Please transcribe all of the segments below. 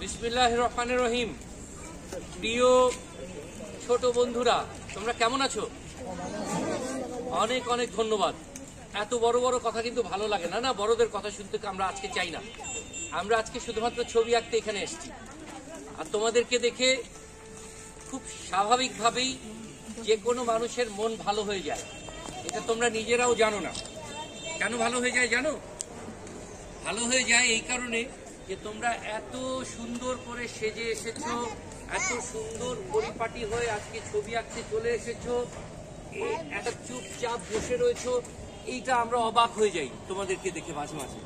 বিসমিল্লাহির রহমানির রহিম। প্রিয় ছোট বন্ধুরা, তোমরা কেমন আছো? অনেক অনেক ধন্যবাদ। এত বড় বড় কথা কিন্তু ভালো লাগে না, বড়দের কথা শুনতে আমরা আজকে চাই না। আমরা আজকে শুধুমাত্র ছবি আঁকতে এখানে এসেছি। আর তোমাদেরকে দেখে খুব স্বাভাবিকভাবেই যে কোনো মানুষের মন ভালো হয়ে যায়। এটা তোমরা নিজেরাও জানো না। কেন ভালো হয়ে যায় জানো? ভালো হয়ে যায় এই কারণে যে তোমরা এত সুন্দর করে সেজে এসেছো, এত সুন্দর পরিপাটি হয়ে আজকে ছবি আঁকতে চলে এসেছো, একটা চুপচাপ বসে রয়েছো। এইটা আমরা অবাক হয়ে যাই তোমাদেরকে দেখে মাঝে মাঝে,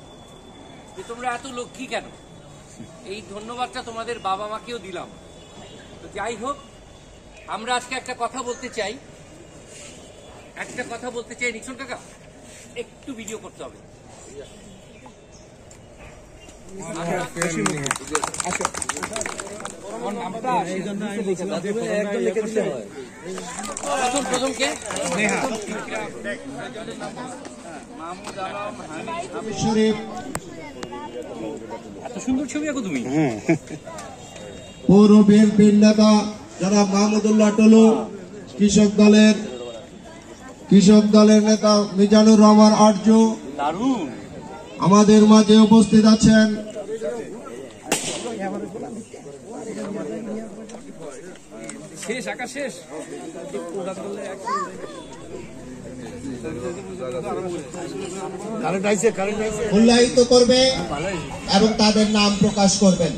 যে তোমরা এত লক্ষ্মী কেন। এই ধন্যবাদটা তোমাদের বাবা মাকেও দিলাম। তো যাই হোক, আমরা আজকে একটা কথা বলতে চাই। নিশন কাকা, একটু ভিডিও করতে হবে। প্রথম কে? এত সুন্দর ছবি আঁকো তুমি। পৌর বিএনপির নেতা জনাব মাহমুদুল্লাহ টুলু, কৃষক দলের নেতা মিজানুর রহমান আর্য আমাদের মাঝে উপস্থিত আছেন। মূল্যায়িত করবে এবং তাদের নাম প্রকাশ করবেন।